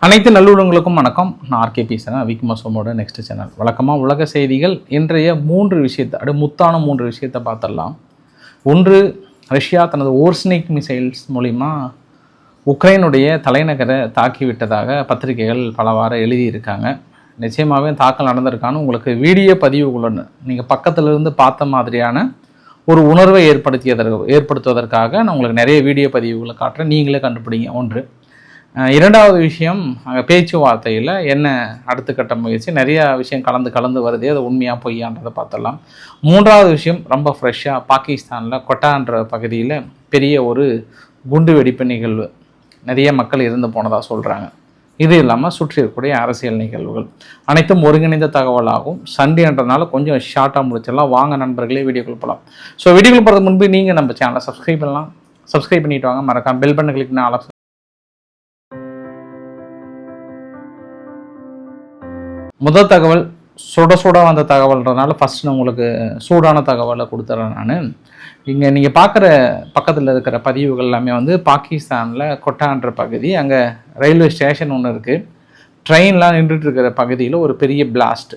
அனைத்து நல்லுள்ளங்களுக்கும் வணக்கம். நான் ஆர்கே பேசுகிறேன். விக்மசோமோட நெக்ஸ்ட் சேனல். வழக்கமாக உலக செய்திகள் இன்றைய முத்தான மூன்று விஷயத்தை பார்த்துடலாம். ஒன்று, ரஷ்யா தனது ஓர்ஸ்னிக் மிசைல்ஸ் மூலிமா உக்ரைனுடைய தலைநகரை தாக்கிவிட்டதாக பத்திரிகைகள் பலவாறு எழுதியிருக்காங்க. நிச்சயமாகவே தாக்கல் நடந்திருக்கான்னு உங்களுக்கு வீடியோ பதிவுகளுடன் நீங்கள் பக்கத்திலிருந்து பார்த்த மாதிரியான ஒரு உணர்வை ஏற்படுத்துவதற்காக நான் உங்களுக்கு நிறைய வீடியோ பதிவுகளை காட்டுறேன். நீங்களே கண்டுபிடிங்க. ஒன்று. இரண்டாவது விஷயம், அங்கே பேச்சுவார்த்தையில் என்ன அடுத்த கட்ட முயற்சி, நிறையா விஷயம் கலந்து வருது. அது உண்மையாக பொய்யான்றதை பார்த்துடலாம். மூன்றாவது விஷயம், ரொம்ப ஃப்ரெஷ்ஷாக பாகிஸ்தானில் கொட்டான்ற பகுதியில் பெரிய ஒரு குண்டு வெடிப்பு நிகழ்வு, நிறைய மக்கள் இருந்து போனதாக சொல்கிறாங்க. இது இல்லாமல் சுற்றி இருக்கக்கூடிய அரசியல் நிகழ்வுகள் அனைத்தும் ஒருங்கிணைந்த தகவலாகும். சண்டே என்றதுனால கொஞ்சம் ஷார்ட்டாக முடிச்சிடலாம். வாங்க நண்பர்களே, வீடியோக்குள் போகலாம். ஸோ வீடியோக்குள் போகிறதுக்கு முன்பு நீங்கள் நம்ம சேனலை சப்ஸ்கிரைப் பண்ணலாம். சப்ஸ்கிரைப் பண்ணிட்டு வாங்க. மறக்காம பெல் பட்டன் கிளிக் பண்ண முதல் தகவல் சுட வந்த தகவல்ன்றதுனால ஃபஸ்ட் நான் உங்களுக்கு சூடான தகவலை கொடுத்துட்றேன். நான் இங்கே நீங்கள் பார்க்குற பக்கத்தில் இருக்கிற பதிவுகள் எல்லாமே வந்து பாகிஸ்தானில் கொட்டான்ற பகுதி. அங்கே ரயில்வே ஸ்டேஷன் ஒன்று இருக்குது. ட்ரெயின்லாம் நின்றுட்டு இருக்கிற பகுதியில் ஒரு பெரிய பிளாஸ்ட்,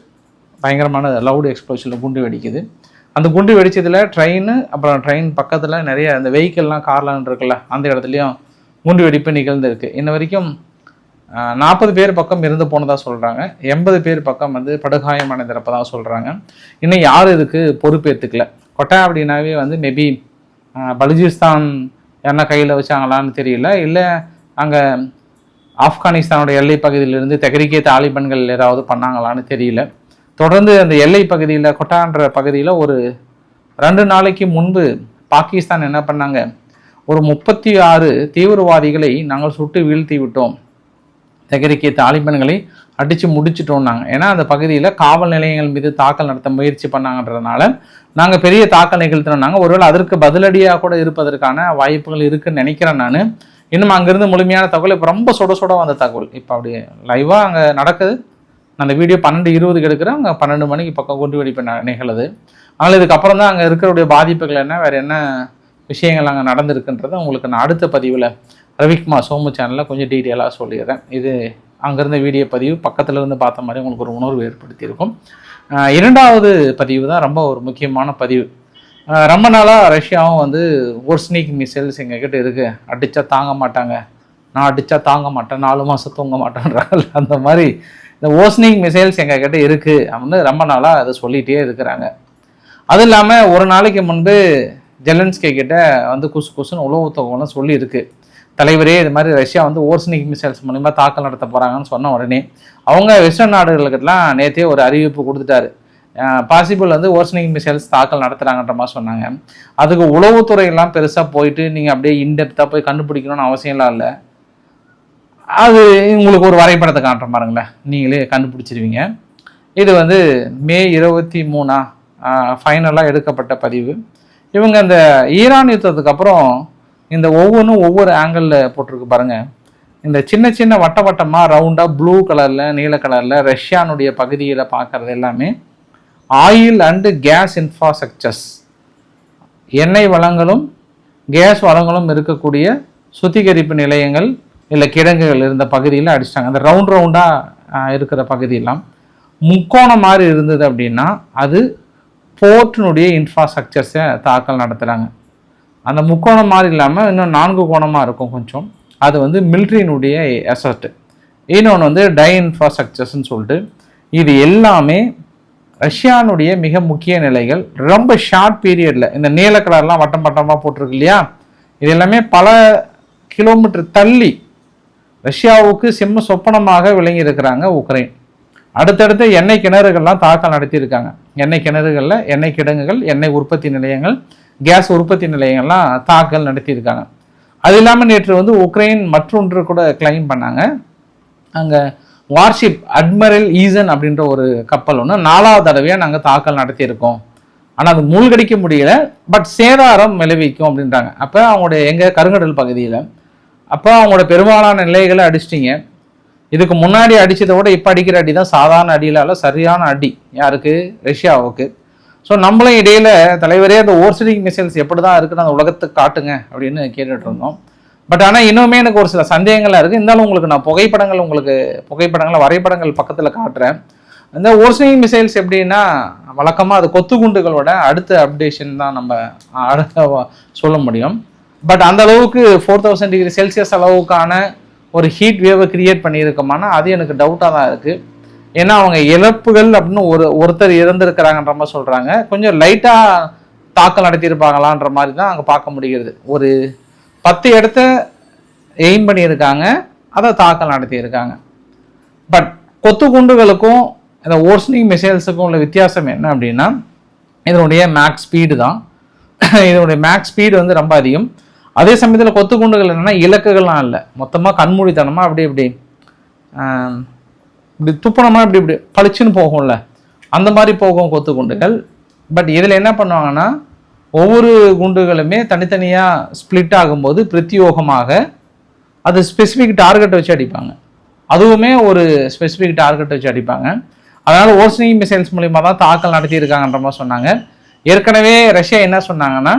பயங்கரமான லவுட் எக்ஸ்ப்ளோஷனில் குண்டு வெடிக்குது. அந்த குண்டு வெடிச்சதில் அப்புறம் ட்ரெயின் பக்கத்தில் நிறைய அந்த வெஹிக்கிள்லாம் கார்லாம் இருக்குல்ல, அந்த இடத்துலையும் குண்டு வெடிப்பு நிகழ்ந்துருக்கு. இன்ன வரைக்கும் 40 பேர் பக்கம் இருந்து போனதாக சொல்கிறாங்க. 80 பேர் பக்கம் வந்து படுகாயமடைந்திருப்பதாக சொல்கிறாங்க. இன்னும் யார் இதுக்கு பொறுப்பேற்றுக்கல. கொட்டா அப்படின்னாவே வந்து மேபி பலுஜிஸ்தான் என்ன கையில் வச்சாங்களான்னு தெரியல, இல்லை அங்கே ஆப்கானிஸ்தானோட எல்லை பகுதியிலிருந்து தெஹ்ரிகே தாலிபான்கள் ஏதாவது பண்ணாங்களான்னு தெரியல. தொடர்ந்து அந்த எல்லை பகுதியில் கொட்டான்ற பகுதியில் ஒரு 2 நாளைக்கு முன்பு பாகிஸ்தான் என்ன பண்ணாங்க, ஒரு 36 தீவிரவாதிகளை நாங்கள் சுட்டு வீழ்த்தி விட்டோம், தெஹ்ரிகே தாலிபான்களை அடித்து முடிச்சிட்டோம்னாங்க. ஏன்னா அந்த பகுதியில் காவல் நிலையங்கள் மீது தாக்கல் நடத்த முயற்சி பண்ணாங்கன்றதுனால நாங்கள் பெரிய தாக்கல் நிகழ்த்தினோம்னாங்க. ஒருவேளை அதற்கு பதிலடியாக கூட இருப்பதற்கான வாய்ப்புகள் இருக்குன்னு நினைக்கிறேன் நான். இன்னும் அங்கேருந்து முழுமையான தகவல் இப்போ ரொம்ப சுட வந்த தகவல் இப்போ அப்படி லைவாக அங்கே நடக்குது. நான் அந்த வீடியோ 12:20 எடுக்கிறேன். அங்கே 12 மணிக்கு பக்கம் குண்டு வெடிப்பு நிகழுது. ஆனால் இதுக்கப்புறம் தான் அங்கே இருக்கிறவுடைய பாதிப்புகள் என்ன, வேறு என்ன விஷயங்கள் அங்கே நடந்திருக்குன்றதை உங்களுக்கு நான் அடுத்த பதிவில் ரவிக்குமா சோமு சேனலில் கொஞ்சம் டீட்டெயிலாக சொல்லிடுறேன். இது அங்கேருந்த வீடியோ பதிவு பக்கத்தில் இருந்து பார்த்த மாதிரி உங்களுக்கு ஒரு உணர்வு ஏற்படுத்தியிருக்கும். இரண்டாவது பதிவு தான் ரொம்ப ஒரு முக்கியமான பதிவு. ரொம்ப நாளாக ரஷ்யாவும் வந்து ஓர்ஸ்னிக் மிசைல்ஸ் எங்ககிட்ட இருக்குது, அடித்தா தாங்க மாட்டாங்க, நான் அடித்தா தாங்க மாட்டேன், 4 மாதம் தூங்க மாட்டேன்றாங்க. அந்த மாதிரி இந்த ஓர்ஸ்னிக் மிசைல்ஸ் எங்ககிட்ட இருக்குது அப்படின்னு ரொம்ப நாளாக அதை சொல்லிகிட்டே இருக்கிறாங்க. அதுவும் இல்லாமல் ஒரு நாளைக்கு முன்பு ஜெலன்ஸ்கி கிட்ட வந்து குசுன்னு உளவு தகவலாம் சொல்லியிருக்கு. தலைவரே, இது மாதிரி ரஷ்யா வந்து ஓர்ஸ்னிக் மிசைல்ஸ் மூலிமா தாக்கல் நடத்த போகிறாங்கன்னு சொன்ன உடனே அவங்க வெஸ்டர்ன் நாடுகளுக்கெல்லாம் நேற்றே ஒரு அறிவிப்பு கொடுத்துட்டாரு. பாசிபிள் வந்து ஓர்ஸ்னிக் மிசைல்ஸ் தாக்கல் நடத்துகிறாங்கன்ற மாதிரி சொன்னாங்க. அதுக்கு உளவுத்துறையெல்லாம் பெருசாக போயிட்டு நீங்கள் அப்படியே இன்டெப்த்தாக போய் கண்டுபிடிக்கணும்னு அவசியம்லாம் இல்லை. அது உங்களுக்கு ஒரு வரைபடத்தை காட்டுற பாருங்களேன், நீங்களே கண்டுபிடிச்சிருவீங்க. இது வந்து மே 23 ஃபைனலாக எடுக்கப்பட்ட பதிவு. இவங்க இந்த ஈரான் யுத்தத்துக்கு அப்புறம் இந்த ஒவ்வொரு ஆங்கிளில் போட்டிருக்கு பாருங்கள். இந்த சின்ன வட்டமாக ரவுண்டாக ப்ளூ கலரில் நீல கலரில் ரஷ்யானுடைய பகுதியில் பார்க்குறது எல்லாமே ஆயில் அண்டு கேஸ் இன்ஃப்ராஸ்ட்ரக்சர்ஸ், எண்ணெய் வளங்களும் கேஸ் வளங்களும் இருக்கக்கூடிய சுத்திகரிப்பு நிலையங்கள் இல்லை கிடங்குகள் இருந்த பகுதியில் அடிச்சிட்டாங்க. அந்த ரவுண்டாக இருக்கிற பகுதியெல்லாம் முக்கோணம் மாதிரி இருந்தது அப்படின்னா அது போர்ட்டினுடைய இன்ஃப்ராஸ்ட்ரக்சர்ஸை தாக்கல் நடத்துகிறாங்க. அந்த முக்கோணம் மாதிரி இல்லாமல் இன்னும் 4 கோணமாக இருக்கும் கொஞ்சம், அது வந்து மிலிட்ரியினுடைய அசட். இன்னொன்று வந்து டை இன்ஃப்ராஸ்ட்ரக்சர்ஸ்ன்னு சொல்லிட்டு, இது எல்லாமே ரஷ்யானுடைய மிக முக்கிய நிலைகள். ரொம்ப ஷார்ட் பீரியடில் இந்த நீல கலர்லாம் வட்டமாக போட்டிருக்கு இல்லையா, இது எல்லாமே பல கிலோமீட்டர் தள்ளி ரஷ்யாவுக்கு சிம்ம சொப்பனமாக விளங்கி இருக்கிறாங்க உக்ரைன். அடுத்தடுத்து எண்ணெய் கிணறுகள்லாம் தாக்கல் நடத்தியிருக்காங்க. எண்ணெய் கிணறுகளில் எண்ணெய் கிடங்குகள், எண்ணெய் உற்பத்தி நிலையங்கள், கேஸ் உற்பத்தி நிலையங்கள்லாம் தாக்கல் நடத்தியிருக்காங்க. அது இல்லாமல் நேற்று வந்து உக்ரைன் மற்றொன்று கூட கிளைம் பண்ணாங்க. அங்கே வார்ஷிப் அட்மிரல் ஈசன் அப்படின்ற ஒரு கப்பல் ஒன்று 4வது தடவையாக நாங்கள் தாக்கல் நடத்தியிருக்கோம், ஆனால் அது மூழ்கடிக்க முடியல, பட் சேதாரம் விளைவிக்கும் அப்படின்றாங்க. அப்போ அவங்களுடைய எங்கள் கருங்கடல் பகுதியில் அப்போ அவங்களோட பெரும்பாலான நிலைகளை அடிச்சிட்டிங்க. இதுக்கு முன்னாடி அடித்ததை விட இப்போ அடிக்கிற அடி தான் சாதாரண அடியிலால சரியான அடி. யாருக்கு? ரஷ்யாவுக்கு. ஸோ நம்மளும் இடையில தலைவரே அந்த ஓர்ஸ்னிக் மிசைல்ஸ் எப்படி தான் இருக்குன்னு அந்த உலகத்துக்கு காட்டுங்க அப்படின்னு கேட்டுட்டு இருந்தோம். பட் ஆனால் இன்னுமே எனக்கு ஒரு சில சந்தேகங்கள்லாம் இருக்குது. இருந்தாலும் உங்களுக்கு நான் புகைப்படங்கள் வரைபடங்கள் பக்கத்தில் காட்டுறேன். இந்த ஓர்ஸ்னிங் மிசைல்ஸ் எப்படின்னா வழக்கமாக அது கொத்துக்குண்டுகளோட அடுத்த அப்டேஷன் தான் நம்ம சொல்ல முடியும். பட் அந்த அளவுக்கு 4000 டிகிரி செல்சியஸ் அளவுக்கான ஒரு ஹீட் வேவை கிரியேட் பண்ணியிருக்கோமானா அது எனக்கு டவுட்டாக தான் இருக்குது. ஏன்னா அவங்க இழப்புகள் அப்படின்னு ஒருத்தர் இறந்துருக்கிறாங்கன்ற மாதிரி சொல்கிறாங்க. கொஞ்சம் லைட்டாக தாக்கல் நடத்தியிருப்பாங்களான்ற மாதிரி தான் அங்கே பார்க்க முடிகிறது. ஒரு 10 இடத்த எய்ம் பண்ணியிருக்காங்க, அதை தாக்கல் நடத்தியிருக்காங்க. பட் கொத்துக்குண்டுகளுக்கும் இந்த ஓர்ஸ்னிங் மிசைல்ஸுக்கும் உள்ள வித்தியாசம் என்ன அப்படின்னா இதனுடைய மேக்ஸ் ஸ்பீடு தான். இதனுடைய மேக்ஸ் ஸ்பீடு வந்து ரொம்ப அதிகம். அதே சமயத்தில் கொத்துக்குண்டுகள் என்னென்னா இலக்குகள்லாம் இல்லை, மொத்தமாக கண்மூடித்தனமாக இப்படி துப்பணமா இப்படி பளிச்சுன்னு போகும்ல, அந்த மாதிரி போகும் கொத்துக்குண்டுகள். பட் இதில் என்ன பண்ணுவாங்கன்னா ஒவ்வொரு குண்டுகளுமே தனித்தனியாக ஸ்பிளிட் ஆகும்போது பிரத்யோகமாக அது ஸ்பெசிஃபிக் டார்கெட்டை வச்சு அடிப்பாங்க. அதுவுமே ஒரு ஸ்பெசிஃபிக் டார்கெட்டை வச்சு அடிப்பாங்க. அதனால் ஓர்ஸ்னிங் மிசைல்ஸ் மூலிமா தான் தாக்கல் நடத்தியிருக்காங்கன்ற மாதிரி சொன்னாங்க. ஏற்கனவே ரஷ்யா என்ன சொன்னாங்கன்னா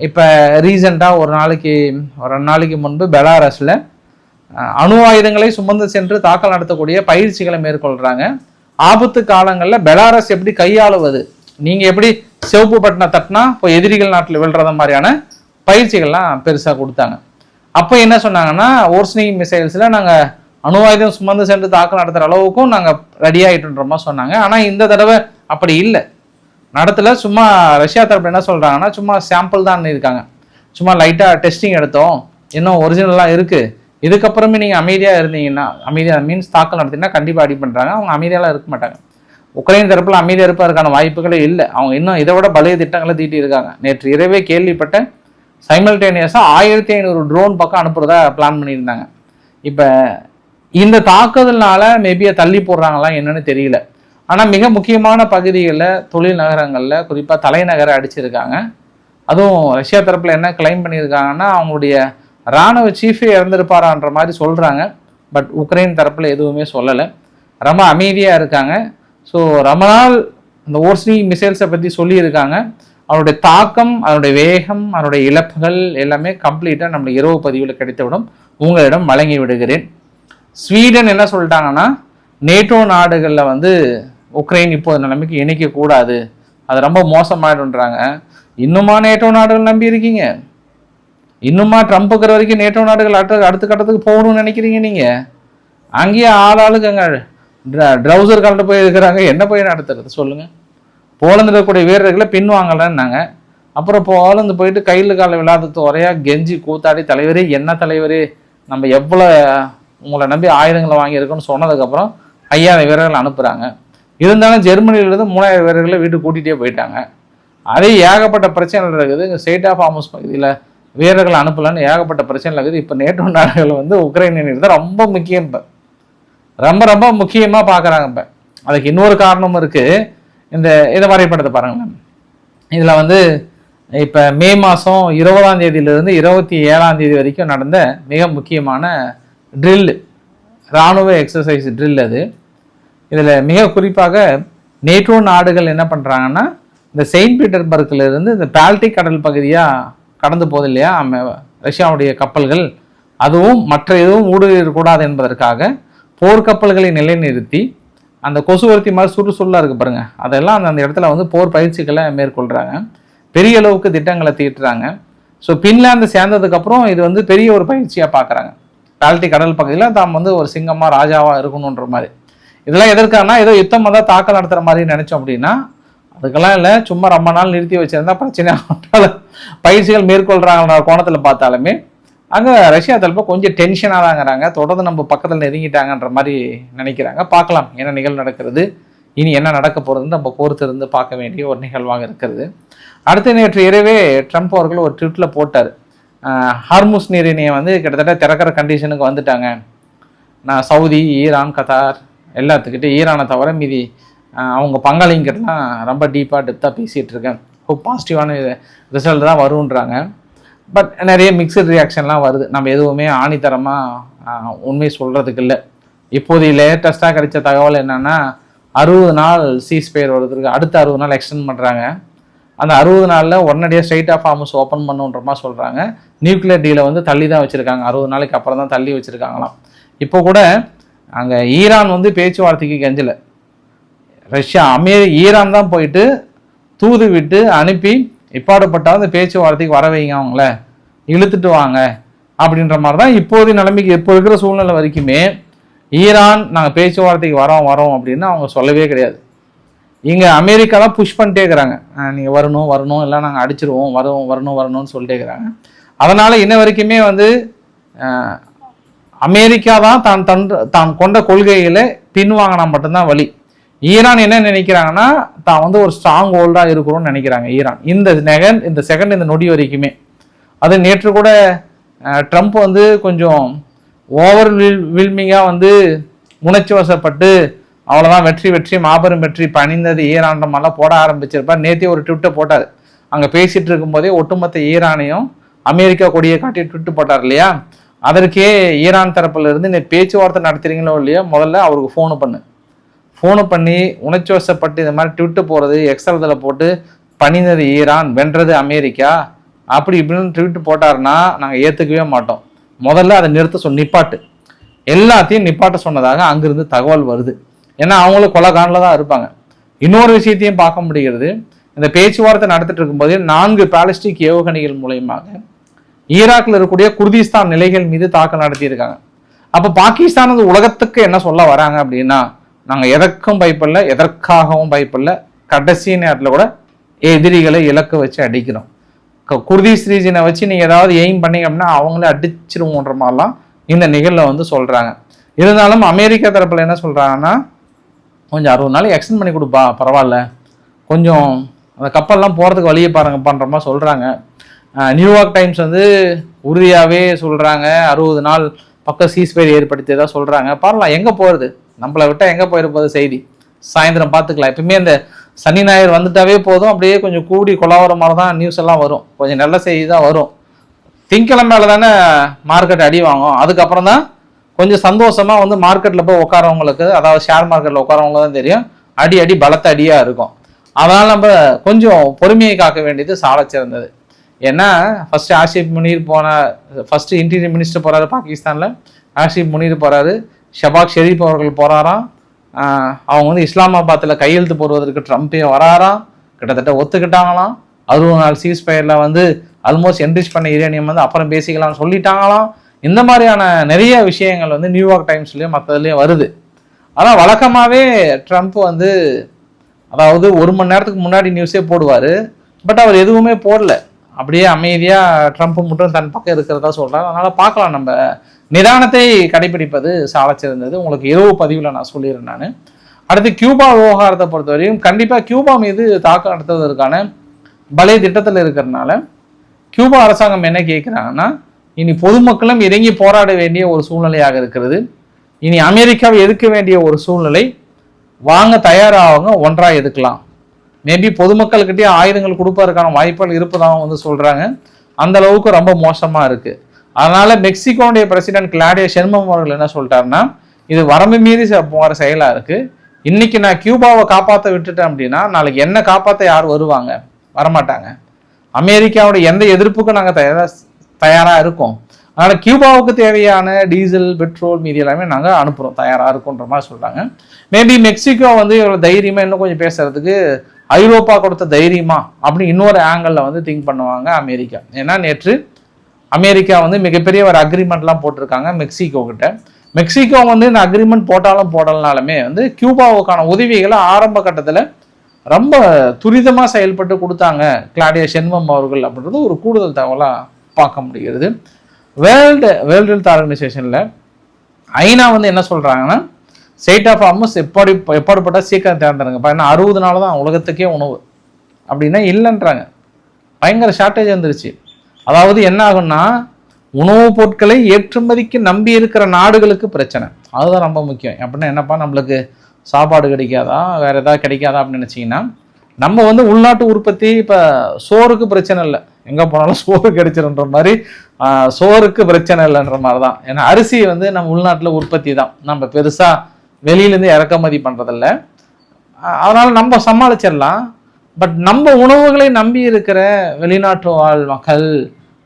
இப்போ ரீசெண்டாக ஒரு 2 நாளைக்கு முன்பு பெலாரஸில் அணு ஆயுதங்களை சுமந்து சென்று தாக்கல் நடத்தக்கூடிய பயிற்சிகளை மேற்கொள்கிறாங்க. ஆபத்து காலங்களில் பெலாரஸ் எப்படி கையாளுவது, நீங்கள் எப்படி சிவப்பு பட்டனை தட்டினா இப்போ எதிரிகள் நாட்டில் விழுறத மாதிரியான பயிற்சிகள்லாம் பெருசாக கொடுத்தாங்க. அப்போ என்ன சொன்னாங்கன்னா ஓர்ஸ்னிங் மிசைல்ஸில் நாங்கள் அணு ஆயுதம் சுமந்து சென்று தாக்கல் நடத்துகிற அளவுக்கும் நாங்கள் ரெடி ஆகிட்டுன்ற மாதிரி சொன்னாங்க. ஆனால் இந்த தடவை அப்படி இல்லை நடத்தல. சும்மா ரஷ்யா தரப்பு என்ன சொல்கிறாங்கன்னா சும்மா சாம்பிள் தான் இருக்காங்க, சும்மா லைட்டாக டெஸ்டிங் எடுத்தோம், இன்னும் ஒரிஜினலாக இருக்குது, இதுக்கப்புறமே நீங்கள் அமைதியாக இருந்தீங்கன்னா அமைதியாக மீன்ஸ் தாக்கல் நடத்தினா கண்டிப்பாக அடி பண்ணுறாங்க. அவங்க அமைதியாலாம் இருக்க மாட்டாங்க. உக்ரைன் தரப்பில் அமைதியாக இருப்பதற்கான வாய்ப்புகளே இல்லை. அவங்க இன்னும் இதை விட பழைய திட்டங்களை தீட்டி இருக்காங்க. நேற்று இரவே கேள்விப்பட்ட சைமல்டேனியஸாக 1500 ட்ரோன் பக்கம் அனுப்புறதா பிளான் பண்ணியிருந்தாங்க. இப்போ இந்த தாக்குதல்னால மேபி தள்ளி போடுறாங்களா என்னன்னு தெரியல. ஆனால் மிக முக்கியமான பகுதிகளில் தொழில் நகரங்களில் குறிப்பாக தலைநகரை அடிச்சிருக்காங்க. அதுவும் ரஷ்யா தரப்பில் என்ன கிளைம் பண்ணியிருக்காங்கன்னா அவங்களுடைய இராணுவ சீஃபே இறந்துருப்பாரான்ற மாதிரி சொல்கிறாங்க. பட் உக்ரைன் தரப்பில் எதுவுமே சொல்லலை, ரொம்ப அமைதியாக இருக்காங்க. ஸோ ரொம்ப நாள் இந்த ஓர்ஸ்னிங் மிசைல்ஸை பற்றி சொல்லியிருக்காங்க. அவருடைய தாக்கம், அதனுடைய வேகம், அதனுடைய இழப்புகள் எல்லாமே கம்ப்ளீட்டாக நம்மளுக்கு இரவு பதிவில் கிடைத்துவிடும். உங்களிடம் வழங்கி விடுகிறேன். ஸ்வீடன் என்ன சொல்லிட்டாங்கன்னா நேட்டோ நாடுகளில் வந்து உக்ரைன் இப்போது நிலைமைக்கு இணைக்கக்கூடாது, அது ரொம்ப மோசமாயிடுன்றாங்க. இன்னுமா நேட்டோ நாடுகள் நம்பி இருக்கீங்க? இன்னுமா ட்ரம்ப்புக்கிற வரைக்கும் நேட்டோ நாடுகள் அடுத்த கட்டத்துக்கு போகணும்னு நினைக்கிறீங்க? நீங்கள் அங்கேயே ஆளுக்குங்க ட்ரௌசர் கலந்து போய் இருக்கிறாங்க, என்ன போய் நடத்துறது சொல்லுங்கள்? போலந்து இருக்கக்கூடிய வீரர்களை பின்வாங்கலன்னாங்க. அப்புறம் போலந்து போயிட்டு கையில் கால விழாதத்து வரையாக கெஞ்சி கூத்தாடி தலைவரே என்ன தலைவரே நம்ம எவ்வளோ உங்களை நம்பி ஆயுதங்களை வாங்கியிருக்கோன்னு சொன்னதுக்கப்புறம் 5000 வீரர்கள் அனுப்புகிறாங்க. இருந்தாலும் ஜெர்மனியிலேருந்து 3000 வீரர்களை வீட்டுக்கு கூட்டிகிட்டே போயிட்டாங்க. அதே ஏகப்பட்ட பிரச்சனைகள் இருக்குது. இங்கே ஸ்டேட் ஆஃப் ஹார்முஸ் பகுதியில் வீரர்கள் அனுப்பலான்னு ஏகப்பட்ட பிரச்சனைகள் இருக்குது. இப்போ நேட்டோ நாடுகள் வந்து உக்ரைனியன் தான் ரொம்ப முக்கியம், இப்போ ரொம்ப ரொம்ப முக்கியமாக பார்க்குறாங்க. இப்போ அதுக்கு இன்னொரு காரணமும் இருக்குது. இதை வரைபடத்தை பாருங்களேன். இதில் வந்து இப்போ மே மாதம் 20ஆம் தேதியிலிருந்து 27ஆம் தேதி வரைக்கும் நடந்த மிக முக்கியமான ட்ரில், இராணுவ எக்ஸசைஸ் ட்ரில் அது. இதில் மிக குறிப்பாக நேட்டோ நாடுகள் என்ன பண்ணுறாங்கன்னா இந்த செயின்ட் பீட்டர்பர்க்லேருந்து இந்த பால்டிக் கடல் பகுதியாக கடந்து போகுது இல்லையா ரஷ்யாவுடைய கப்பல்கள், அதுவும் மற்ற எதுவும் ஊடுருவக்கூடாது என்பதற்காக போர்க்கப்பல்களை நிலைநிறுத்தி அந்த கொசுவர்த்தி மாதிரி சுற்றுச்சூழலாக இருக்குது பாருங்கள், அதெல்லாம் அந்த இடத்துல வந்து போர் பயிற்சிகளை மேற்கொள்கிறாங்க. பெரிய அளவுக்கு திட்டங்களை தீட்டுறாங்க. ஸோ பின்லாந்து சேர்ந்ததுக்கப்புறம் இது வந்து பெரிய ஒரு பயிற்சியாக பார்க்குறாங்க. பால்டிக் கடல் பகுதியில் தாம் வந்து ஒரு சிங்கமாக ராஜாவாக இருக்கணுன்ற மாதிரி. இதெல்லாம் எதற்கானா ஏதோ யுத்தமாக தான் தாக்கல் நடத்துகிற மாதிரி நினச்சோம் அப்படின்னா அதுக்கெல்லாம் இல்லை, சும்மா ரொம்ப நாள் நிறுத்தி வச்சிருந்தா பிரச்சனையாக பயிற்சிகள் மேற்கொள்கிறாங்கிற கோணத்தில் பார்த்தாலுமே அங்கே ரஷ்யா தரப்பு கொஞ்சம் டென்ஷனாக தாங்கிறாங்க. தொடர்ந்து நம்ம பக்கத்தில் நெருங்கிட்டாங்கன்ற மாதிரி நினைக்கிறாங்க. பார்க்கலாம் என்ன நிகழ்வு நடக்கிறது, இனி என்ன நடக்க போகிறதுன்னு நம்ம பொறுத்து இருந்து பார்க்க வேண்டிய ஒரு நிகழ்வாக இருக்கிறது. அடுத்த நேற்று இரவே ட்ரம்ப் அவர்கள் ஒரு ட்விட்டில் போட்டார், ஹார்முஸ் நீரிணையை வந்து கிட்டத்தட்ட திறக்கிற கண்டிஷனுக்கு வந்துட்டாங்க. நான் சவுதி, ஈரான், கத்தார் எல்லாத்துக்கிட்ட ஈரானை தவிர மீதி அவங்க பங்காளிங்கிட்டலாம் ரொம்ப டீப்பாக டெப்த்தாக பேசிகிட்டு இருக்கேன். பாசிட்டிவான ரிசல்ட் தான் வருன்றாங்க. பட் நிறைய மிக்சட் ரியாக்ஷன்லாம் வருது. நம்ம எதுவுமே ஆணித்தரமாக உண்மை சொல்கிறதுக்கு இல்லை. இப்போதைய லேட்டஸ்ட்டாக கிடைச்ச தகவல் என்னென்னா 60 நாள் சீஸ்பயர் வருதுக்கு அடுத்த 60 நாள் எக்ஸ்டெண்ட் பண்ணுறாங்க. அந்த 60 நாளில் உடனடியாக ஸ்ட்ரைட் ஆஃப் ஹார்மஸ் ஓப்பன் பண்ணுன்ற மாதிரி சொல்கிறாங்க. நியூக்ளியர் டீலை வந்து தள்ளி தான் வச்சுருக்காங்க, 60 நாளைக்கு அப்புறம் தான் தள்ளி வச்சுருக்காங்களாம். இப்போ கூட அங்கே ஈரான் வந்து பேச்சுவார்த்தைக்கு கெஞ்சலை, ரஷ்யா ஈரான் தான் போயிட்டு தூது விட்டு அனுப்பி இப்பாடுபட்டால் அந்த பேச்சுவார்த்தைக்கு வர வைங்க, அவங்கள இழுத்துட்டு வாங்க அப்படின்ற மாதிரி தான் இப்போதைய நிலைமைக்கு இப்போ இருக்கிற சூழ்நிலை வரைக்குமே ஈரான் நாங்கள் பேச்சுவார்த்தைக்கு வரோம் அப்படின்னு அவங்க சொல்லவே கிடையாது. இங்கே அமெரிக்கா தான் புஷ் பண்ணிட்டே இருக்கிறாங்க, நீங்கள் வரணும் இல்லை நாங்கள் அடிச்சிருவோம், வரணும்னு சொல்லிட்டே இருக்கிறாங்க. அதனால் இன்ன வரைக்குமே வந்து அமெரிக்கா தான் தான் கொண்ட கொள்கைகளை பின்வாங்கினா மட்டும்தான் வழி. ஈரான் என்ன நினைக்கிறாங்கன்னா தான் வந்து ஒரு ஸ்ட்ராங் ஹோல்டாக இருக்கிறோம்னு நினைக்கிறாங்க ஈரான் இந்த செகண்ட் இந்த நொடி வரைக்குமே. அது நேற்று கூட ட்ரம்ப் வந்து கொஞ்சம் ஓவர் வில்மிங்காக வந்து உணர்ச்சி வசப்பட்டு அவ்வளோதான் வெற்றி மாபெரும் வெற்றி பணிந்தது ஈரான் மாதிரிலாம் போட ஆரம்பிச்சிருப்பார். நேற்றே ஒரு ட்விட்டை போட்டார், அங்கே பேசிகிட்டு இருக்கும்போதே ஒட்டுமொத்த ஈரானையும் அமெரிக்கா கொடியை காட்டி ட்விட்டு போட்டார் இல்லையா. அதற்கே ஈரான் தரப்புல இருந்து நீ பேச்சுவார்த்தை நடத்துறீங்களோ இல்லையோ முதல்ல அவருக்கு ஃபோனு பண்ணி உணர்ச்சி வசப்பட்டு இந்த மாதிரி ட்விட்டு போகிறது எக்ஸலத்தில் போட்டு பணிந்தது ஈரான் வென்றது அமெரிக்கா அப்படி இப்படின்னு ட்விட்டு போட்டாருன்னா நாங்கள் ஏற்றுக்கவே மாட்டோம், முதல்ல அதை நிப்பாட்டு எல்லாத்தையும் நிப்பாட்ட சொன்னதாக அங்கிருந்து தகவல் வருது. ஏன்னா அவங்களும் கொலைகானில் தான் இருப்பாங்க. இன்னொரு விஷயத்தையும் பார்க்க முடிகிறது, இந்த பேச்சுவார்த்தை நடத்திட்டு இருக்கும்போது 4 பாலிஸ்டிக் ஏவுகணைகள் மூலயமாக ஈராக்கில் இருக்கக்கூடிய குர்திஸ்தான் நிலைகள் மீது தாக்கல் நடத்தியிருக்காங்க. அப்போ பாகிஸ்தான் வந்து உலகத்துக்கு என்ன சொல்ல வராங்க அப்படின்னா, நாங்கள் எதற்கும் பயப்படல, எதற்காகவும் பயப்படல, கடைசி நேரத்தில் கூட எதிரிகளை இலக்கு வச்சு அடிக்கிறோம், குர்திஸ் ரீஜனை வச்சு நீங்கள் ஏதாவது எய்ம் பண்ணீங்க அப்படின்னா அவங்களே அடிச்சிருவோன்ற மாதிரிலாம் இந்த நிகழ்வில் வந்து சொல்கிறாங்க. இருந்தாலும் அமெரிக்கா தரப்பில் என்ன சொல்கிறாங்கன்னா, கொஞ்சம் 60 நாளைக்கு எக்ஸ்டெண்ட் பண்ணி கொடுப்பா, பரவாயில்ல, கொஞ்சம் அந்த கப்பல்லாம் போகிறதுக்கு வழியை பாருங்கப்பான்ற மாதிரி சொல்கிறாங்க. நியூயார்க் டைம்ஸ் வந்து உறுதியாகவே சொல்கிறாங்க 60 நாள் பக்கம் சீஸ்ஃபயர் ஏற்படுத்தியதாக சொல்கிறாங்க. பரவாயில்ல, எங்கே போகிறது, நம்மளை விட்டால் எங்கே போயிருப்பது செய்தி, சாயந்தரம் பார்த்துக்கலாம். எப்பவுமே இந்த சனி ஞாயிறு வந்துட்டாவே போதும், அப்படியே கொஞ்சம் கூடி கொலாவர மாதிரி தான் நியூஸ் எல்லாம் வரும், கொஞ்சம் நல்ல செய்தி தான் வரும். திங்கக்கிழமையில தானே மார்க்கெட் அடி வாங்கும், அதுக்கப்புறம் தான் கொஞ்சம் சந்தோஷமாக வந்து மார்க்கெட்டில் போய் உட்காரவங்களுக்கு, அதாவது ஷேர் மார்க்கெட்டில் உட்காரவங்களுக்கு தான் தெரியும் அடி பலத்த அடியாக இருக்கும். அதனால் நம்ம கொஞ்சம் பொறுமையை காக்க வேண்டியது சால சிறந்தது. ஏன்னா first Asif Munir first interior minister போகிறாரு பாகிஸ்தானில், ஆசிப் முனீர் போகிறாரு, ஷபாக் ஷெரீப் அவர்கள் போகிறாராம். அவங்க வந்து இஸ்லாமாபாத்தில் கையெழுத்து போடுவதற்கு ட்ரம்ப்பே வராராம், கிட்டத்தட்ட ஒத்துக்கிட்டாங்களாம். 60 நாள் சீஸ்ஃபயரில் வந்து ஆல்மோஸ்ட் என்ரிச் பண்ண யுரேனியம் வந்து அப்புறம் பேசிக்கலாம்னு சொல்லிட்டாங்களாம். இந்த மாதிரியான நிறைய விஷயங்கள் வந்து நியூயார்க் டைம்ஸ்லேயும் மற்றதுலேயும் வருது. ஆனால் வழக்கமாகவே ட்ரம்ப் வந்து அதாவது 1 மணி நேரத்துக்கு முன்னாடி நியூஸே போடுவார், பட் அவர் எதுவுமே போடல, அப்படியே அமைதியாக ட்ரம்ப் மட்டும் தன் பக்கம் இருக்கிறதா சொல்கிறார். அதனால் பார்க்கலாம், நம்ம நிதானத்தை கடைபிடிப்பது சாலச்சிறந்தது. உங்களுக்கு இரவு பதிவில் நான் சொல்லிடுறேன். நான் அடுத்து கியூபா விவகாரத்தை பொறுத்தவரையும் கண்டிப்பாக கியூபா மீது தாக்கம் நடத்துவதற்கான பலே திட்டத்தில் இருக்கிறதுனால கியூபா அரசாங்கம் என்ன கேட்குறாங்கன்னா, இனி பொதுமக்களும் இறங்கி போராட வேண்டிய ஒரு சூழ்நிலையாக இருக்கிறது, இனி அமெரிக்காவை எதிர்க்க வேண்டிய ஒரு சூழ்நிலை, வாங்க தயாராக ஒன்றாக எதுக்கலாம், மேபி பொதுமக்கள்கிட்டே ஆயுதங்கள் கொடுப்பதற்கான வாய்ப்புகள் இருப்பதாக வந்து சொல்கிறாங்க. அந்த அளவுக்கு ரொம்ப மோசமாக இருக்குது. அதனால மெக்சிகோனுடைய பிரசிடென்ட் கிளாடியா ஷெர்மம் அவர்கள் என்ன சொல்லிட்டாருன்னா, இது வரம்பு மீறி போகிற செயலாக இருக்குது, இன்னைக்கு நான் கியூபாவை காப்பாற்ற விட்டுட்டேன் அப்படின்னா நாளைக்கு என்ன காப்பாற்ற யார் வருவாங்க, வரமாட்டாங்க. அமெரிக்காவோட எந்த எதிர்ப்புக்கும் நாங்கள் தயாராக இருக்கோம். அதனால் கியூபாவுக்கு தேவையான டீசல் பெட்ரோல் மீதி எல்லாமே நாங்கள் அனுப்புகிறோம், தயாராக இருக்குன்ற மாதிரி சொல்கிறாங்க. மேபி மெக்சிகோ வந்து இவ்வளோ தைரியமாக இன்னும் கொஞ்சம் பேசுறதுக்கு ஐரோப்பா கொடுத்த தைரியமா அப்படின்னு இன்னொரு ஆங்கிளில் வந்து திங்க் பண்ணுவாங்க அமெரிக்கா. ஏன்னா நேற்று அமெரிக்கா வந்து மிகப்பெரிய ஒரு அக்ரிமெண்ட்லாம் போட்டிருக்காங்க மெக்சிகோ கிட்ட. மெக்சிகோ வந்து இந்த அக்ரிமெண்ட் போடலனாலுமே வந்து கியூபாவுக்கான உதவிகளை ஆரம்ப கட்டத்தில் ரொம்ப துரிதமாக செயல்பட்டு கொடுத்தாங்க கிளாடியா ஷெர்மம் அவர்கள் அப்படின்றது ஒரு கூடுதல் தகவலாக பார்க்க முடிகிறது. வேர்ல்டு ஹெல்த் ஆர்கனைசேஷனில் ஐநா வந்து என்ன சொல்கிறாங்கன்னா, ஸ்டேட் ஆஃப் ஹார்மஸ் எப்பாடுபட்ட சீக்கிரம் திறந்துருங்க, ஏன்னா 60 நாள் தான் உலகத்துக்கே உணவு அப்படின்னா இல்லைன்றாங்க. பயங்கர ஷார்ட்டேஜ் வந்துருச்சு. அதாவது என்ன ஆகும்னா, உணவுப் பொருட்களை ஏற்றுமதிக்கு நம்பி இருக்கிற நாடுகளுக்கு பிரச்சனை, அதுதான் ரொம்ப முக்கியம். அப்படின்னா என்னப்பா, நம்மளுக்கு சாப்பாடு கிடைக்காதா, வேற ஏதாவது கிடைக்காதா அப்படின்னு நினச்சிங்கன்னா, நம்ம வந்து உள்நாட்டு உற்பத்தி, இப்போ சோறுக்கு பிரச்சனை இல்லை, எங்கே போனாலும் சோறு கிடைச்சிருன்ற மாதிரி, சோறுக்கு பிரச்சனை இல்லைன்ற மாதிரி தான். ஏன்னா அரிசி வந்து நம்ம உள்நாட்டில் உற்பத்தி தான், நம்ம பெருசாக வெளியிலேருந்து இறக்குமதி பண்ணுறதில்ல. அதனால் நம்ம சமாளிச்சிடலாம். பட் நம்ம உணவுகளை நம்பி இருக்கிற வெளிநாட்டு வாழ் மக்கள்,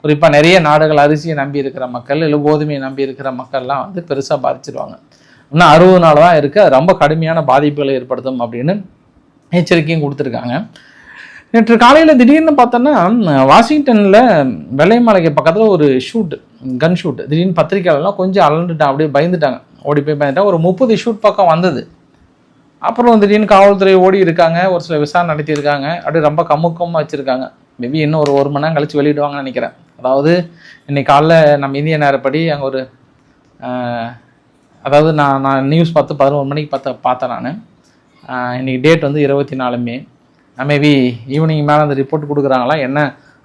குறிப்பாக நிறைய நாடுகள் அரிசியை நம்பி இருக்கிற மக்கள், இல்லை கோதுமையை நம்பி இருக்கிற மக்கள்லாம் வந்து பெருசாக பாதிச்சிருவாங்க. இன்னும் 60 நாள் தான் இருக்குது, அது ரொம்ப கடுமையான பாதிப்புகளை ஏற்படுத்தும் அப்படின்னு எச்சரிக்கையும் கொடுத்துருக்காங்க. நேற்று காலையில் திடீர்னு பார்த்தோன்னா வாஷிங்டனில் வெள்ளை மாளிகை பக்கத்தில் ஒரு ஷூட், கன் ஷூட். திடீர்னு பத்திரிக்கையாளர்லாம் கொஞ்சம் அலண்டுட்டாங்க, அப்படியே பயந்துட்டாங்க, ஓடி போய் பயந்துட்டாங்க. ஒரு 30 ஷூட் பக்கம் வந்தது. அப்புறம் திடீர்னு காவல்துறை ஓடி இருக்காங்க, ஒரு சில விசாரணை நடத்தியிருக்காங்க, அப்படியே ரொம்ப கம்முக்கமாக வச்சுருக்காங்க. மேபி இன்னும் ஒரு 1 மணி நேரம் கழித்து வெளியிடுவாங்கன்னு நினைக்கிறேன். அதாவது இன்னைக்கு காலைல நம்ம இந்திய நேரப்படி அங்கே ஒரு அதாவது நான் நியூஸ் பார்த்து 11 மணிக்கு பார்த்தேன் நான். இன்றைக்கி டேட் வந்து 24 மே. மேபி ஈவினிங் மேலே அந்த ரிப்போர்ட் கொடுக்குறாங்களா, என்ன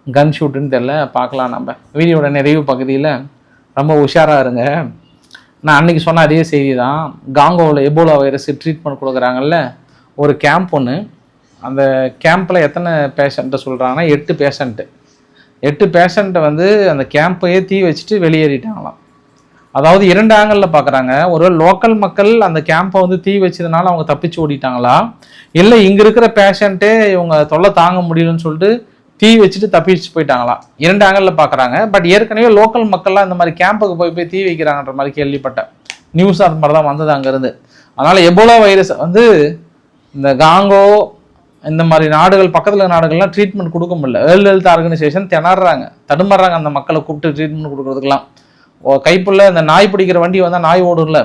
கன் ஷூட்டுன்னு தெரில, பார்க்கலாம். நம்ம வீடியோட நிறைவு பகுதியில் ரொம்ப உஷாராக இருங்க. நான் அன்றைக்கி சொன்ன அதே செய்தி தான். காங்கோவில் எபோலா வைரஸ் ட்ரீட்மெண்ட் கொடுக்குறாங்கல்ல, ஒரு கேம்ப் ஒன்று. அந்த கேம்பில் எத்தனை பேஷண்ட்டை சொல்கிறாங்கன்னா 8 பேஷண்ட்டை வந்து அந்த கேம்பையே தீ வச்சுட்டு வெளியேறிட்டாங்களாம். அதாவது 2 ஆங்கிளில் பார்க்குறாங்க. ஒரு லோக்கல் மக்கள் அந்த கேம்பை வந்து தீ வச்சதுனால அவங்க தப்பிச்சு ஓடிட்டாங்களா, இல்லை இங்கே இருக்கிற பேஷண்ட்டே இவங்க தொல்லை தாங்க முடியலன்னு சொல்லிட்டு தீ வச்சுட்டு தப்பிச்சு போயிட்டாங்களா, 2 ஆங்கிளில் பார்க்குறாங்க. பட் ஏற்கனவே லோக்கல் மக்கள்லாம் இந்த மாதிரி கேம்புக்கு போய் தீ வைக்கிறாங்கன்ற மாதிரி கேள்விப்பட்டேன். நியூஸ் அது மாதிரி தான் வந்தது அங்கேருந்து. அதனால் எபோலா வைரஸ் வந்து இந்த காங்கோ இந்த மாதிரி நாடுகள், பக்கத்தில் நாடுகள்லாம் ட்ரீட்மெண்ட் கொடுக்க முடியல. வேர்ல்டு ஹெல்த் ஆர்கனைசேஷன் தடுமாறுறாங்க அந்த மக்களை கூப்பிட்டு ட்ரீட்மெண்ட் கொடுக்குறதுக்கெல்லாம். கைப்புள்ள இந்த நாய் பிடிக்கிற வண்டி வந்தால் நாய் ஓடும்ல,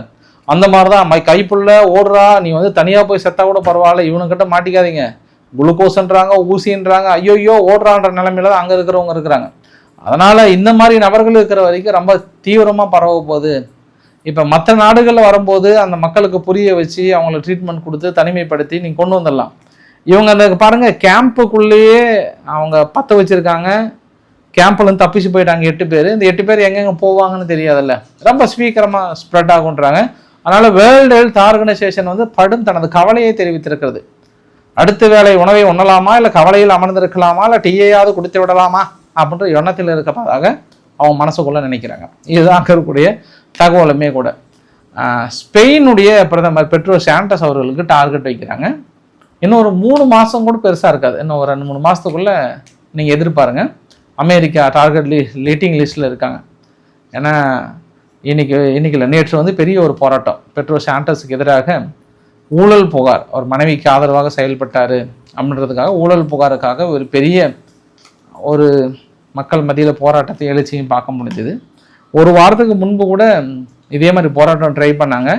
அந்த மாதிரி தான் கைப்புள்ள ஓடுறா, நீ வந்து தனியாக போய் செத்தா கூட பரவாயில்ல, இவனுக்கிட்ட மாட்டிக்காதீங்க, குளுக்கோஸ்ன்றாங்க, ஊசின்றாங்க, ஐயோ ஓடுறான்ற நிலைமையில தான் அங்கே இருக்கிறவங்க இருக்கிறாங்க. அதனால் இந்த மாதிரி நபர்கள் இருக்கிற வரைக்கும் ரொம்ப தீவிரமாக பரவ போகுது. இப்போ மற்ற நாடுகளில் வரும்போது அந்த மக்களுக்கு புரிய வச்சு அவங்கள ட்ரீட்மெண்ட் கொடுத்து தனிமைப்படுத்தி நீங்கள் கொண்டு வந்துடலாம். இவங்க அந்த பாருங்கள், கேம்புக்குள்ளேயே அவங்க பற்ற வச்சுருக்காங்க, கேம்ப்லேருந்து தப்பிச்சு போயிட்டாங்க 8 பேர். இந்த 8 பேர் எங்கெங்கே போவாங்கன்னு தெரியாதுல்ல, ரொம்ப சீக்கிரமாக ஸ்ப்ரெட் ஆகுன்றாங்க. அதனால் வேர்ல்டு ஹெல்த் ஆர்கனைசேஷன் வந்து தனது கவலையை தெரிவித்திருக்கிறது. அடுத்த வேளை உணவை உண்ணலாமா, இல்லை கவலையில் அமர்ந்திருக்கலாமா, இல்லை டீயையாவது குடித்து விடலாமா அப்படின்ற எண்ணத்தில் இருக்கிறதாக அவங்க மனசுக்குள்ளே நினைக்கிறாங்க. இதுதான் இருக்கக்கூடிய தகவலுமே கூட. ஸ்பெயினுடைய பிரதமர் பெட்ரோ சாண்டஸ் அவர்களுக்கு டார்கெட் வைக்கிறாங்க. இன்னும் ஒரு 3 மாதம் கூட பெருசாக இருக்காது, இன்னும் ஒரு 2-3 மாதத்துக்குள்ளே நீங்கள் எதிர்பாருங்க. அமெரிக்கா டார்கெட் லிஸ்டிங் லிஸ்ட்டில் இருக்காங்க. ஏன்னா இன்னைக்கு இல்லை, நேற்று வந்து பெரிய ஒரு போராட்டம். பெட்ரோ சாண்டஸுக்கு எதிராக ஊழல் புகார், அவர் மனைவிக்கு ஆதரவாக செயல்பட்டார் அப்படின்றதுக்காக ஊழல் புகாருக்காக ஒரு பெரிய ஒரு மக்கள் மத்தியில் போராட்டத்தை எழுச்சியும் பார்க்க முடிஞ்சுது. ஒரு வாரத்துக்கு முன்பு கூட இதே மாதிரி போராட்டம் ட்ரை பண்ணாங்க.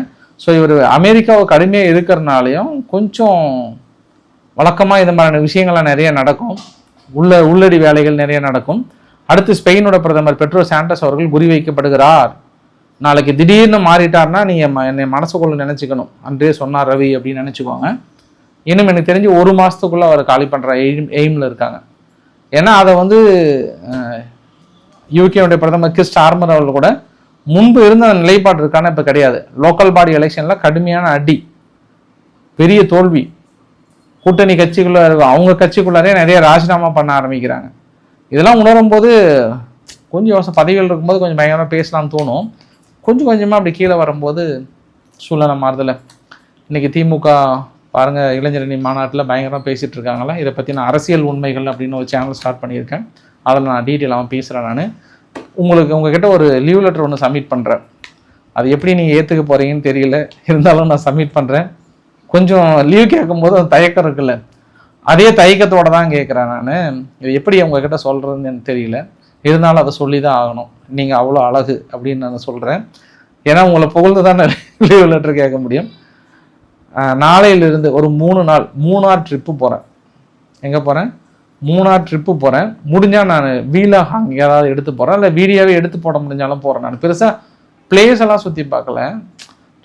ஸோ இவர் அமெரிக்காவை கடுமையாக இருக்கிறனாலையும் கொஞ்சம் வழக்கமாக இந்த மாதிரியான விஷயங்கள்லாம் நிறைய நடக்கும், உள்ளடி வேலைகள் நிறைய நடக்கும். அடுத்து ஸ்பெயினோட பிரதமர் பெட்ரோ சாண்டஸ் அவர்கள் குறிவைக்கப்படுகிறார். நாளைக்கு திடீர்னு மாறிட்டார்னா நீங்கள் என்னை மனசுக்குள்ள நினச்சிக்கணும், அன்றே சொன்னார் ரவி அப்படின்னு நினச்சிக்கோங்க. இன்னும் எனக்கு தெரிஞ்சு 1 மாதத்துக்குள்ளே அவர் காலி பண்ணுற எய்மில் இருக்காங்க. ஏன்னா அதை வந்து யூகேனுடைய பிரதமர் கிர் ஸ்டார்மர் அவர்கள் கூட முன்பு இருந்த அந்த நிலைப்பாடு இருக்கான இப்போ கிடையாது. லோக்கல் பாடி எலெக்ஷனில் கடுமையான அடி, பெரிய தோல்வி, கூட்டணி கட்சிக்குள்ளே இருக்கும், அவங்க கட்சிக்குள்ளாரே நிறைய ராஜினாமா பண்ண ஆரம்பிக்கிறாங்க. இதெல்லாம் உணரும் போது கொஞ்சம் பதவிகள் இருக்கும்போது கொஞ்சம் பயங்கரமாக பேசலாம்னு தோணும். கொஞ்சம் கொஞ்சமாக அப்படி கீழே வரும்போது சூழ்நிலை மாறுதலை. இன்றைக்கி திமுக பாருங்கள், இளைஞரணி மாநாட்டில் பயங்கரமாக பேசிகிட்டு இருக்காங்களா, இதை பற்றி நான் அரசியல் உண்மைகள் அப்படின்னு ஒரு சேனல் ஸ்டார்ட் பண்ணியிருக்கேன். அதில் நான் டீட்டெயிலாக பேசுகிறேன். நான் உங்ககிட்ட ஒரு லீவ் லெட்டர் ஒன்று சப்மிட் பண்ணுறேன். அது எப்படி நீங்கள் ஏற்றுக்க போகிறீங்கன்னு தெரியல, இருந்தாலும் நான் சப்மிட் பண்ணுறேன். கொஞ்சம் லீவ் கேட்கும்போது அந்த தயக்கம் இருக்குல்ல, அதே தயக்கத்தோடு தான் கேட்குறேன் நான். இது எப்படி உங்ககிட்ட சொல்கிறதுன்னு எனக்கு தெரியல, இருந்தாலும் அதை சொல்லி தான் ஆகணும். நீங்கள் அவ்வளோ அழகு அப்படின்னு நான் சொல்கிறேன். ஏன்னா உங்களை புகழ்ந்து தான் லீவ் லெட்டர் கேட்க முடியும். நாளையிலிருந்து ஒரு 3 நாள் மூணார் ட்ரிப்பு போகிறேன். எங்கே போகிறேன்? மூணார் ட்ரிப்பு போகிறேன். முடிஞ்சால் நான் வீலாக அங்கே ஏதாவது எடுத்து போகிறேன், இல்லை வீடியோவே எடுத்து போட முடிஞ்சாலும் போகிறேன். நான் பெருசாக பிளேஸ் எல்லாம் சுற்றி பார்க்கல,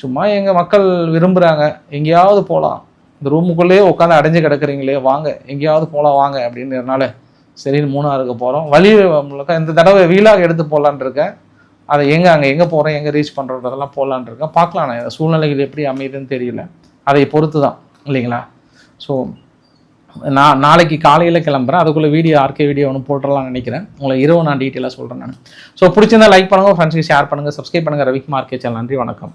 சும்மா எங்கள் மக்கள் விரும்புகிறாங்க எங்கேயாவது போகலாம், இந்த ரூமுக்குள்ளேயே உட்காந்து அடைஞ்சு கிடக்குறீங்களே, வாங்க எங்கேயாவது போகலாம் வாங்க அப்படின்றதுனால சரின்னு மூணாருக்கு போகிறோம். வழி முழுக்க இந்த தடவை வீலாக எடுத்து போகலான் இருக்கேன். அதை அங்கே எங்கே போகிறேன், எங்கே ரீச் பண்ணுறதெல்லாம் போகலான் இருக்கேன். பார்க்கலாம், நான் சூழ்நிலைகள் எப்படி அமையுதுன்னு தெரியல, அதை பொறுத்து தான் இல்லைங்களா. ஸோ நான் நாளைக்கு காலையில் கிளம்புறேன், அதுக்குள்ளே ஆர்கே வீடியோ ஒன்று போட்டுடலாம்னு நினைக்கிறேன். உங்களை இரவு நான் டீட்டெயிலாக சொல்கிறேன் நான். ஸோ பிடிச்சிருந்தா லைக் பண்ணுங்கள், ஃப்ரெண்ட்ஸுக்கு ஷேர் பண்ணுங்கள், சப்ஸ்கிரைப் பண்ணுங்கள். Ravikumar RK channel. நன்றி, வணக்கம்.